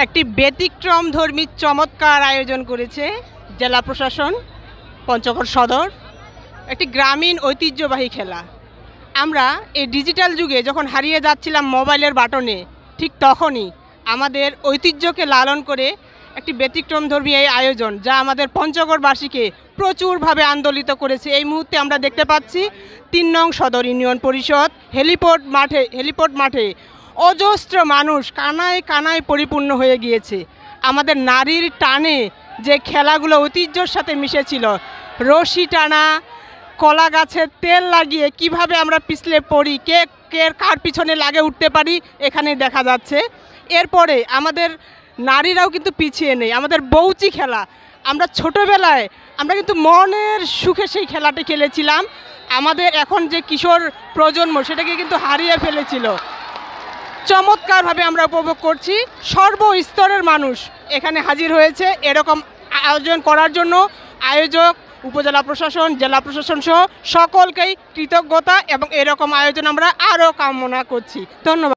একটি ব্যতিক্রমধর্মী চমৎকার আয়োজন করেছে জেলা প্রশাসন পঞ্চগড় সদর। একটি গ্রামীণ ঐতিহ্যবাহী খেলা। আমরা এই ডিজিটাল যুগে যখন হারিয়ে যাচ্ছিলাম মোবাইলের বাটনে, ঠিক তখনই আমাদের ঐতিহ্যকে লালন করে একটি ব্যতিক্রমধর্মী এই আয়োজন, যা আমাদের পঞ্চগড়বাসীকে প্রচুরভাবে আন্দোলিত করেছে। এই মুহূর্তে আমরা দেখতে পাচ্ছি ৩ নং সদর ইউনিয়ন পরিষদ হেলিপোর্ট মাঠে অজস্র মানুষ কানায় কানায় পরিপূর্ণ হয়ে গিয়েছে। আমাদের নারীর টানে যে খেলাগুলো ঐতিহ্যর সাথে মিশেছিল, রশি টানা, কলা গাছের তেল লাগিয়ে কিভাবে আমরা পিছলে পড়ি, কে কার পিছনে লাগে উঠতে পারি, এখানে দেখা যাচ্ছে। এরপরে আমাদের নারীরাও কিন্তু পিছিয়ে নেই। আমাদের বউচি খেলা, আমরা ছোটোবেলায় আমরা কিন্তু মনের সুখে সেই খেলাটি খেলেছিলাম। আমাদের এখন যে কিশোর প্রজন্ম সেটাকে কিন্তু হারিয়ে ফেলেছিল। চমৎকারভাবে আমরা উপভোগ করছি। সর্বস্তরের মানুষ এখানে হাজির হয়েছে এরকম আয়োজন করার জন্য। আয়োজক, উপজেলা প্রশাসন, জেলা প্রশাসন সহ সকলকেই কৃতজ্ঞতা এবং এরকম আয়োজন আমরা আরও কামনা করছি। ধন্যবাদ।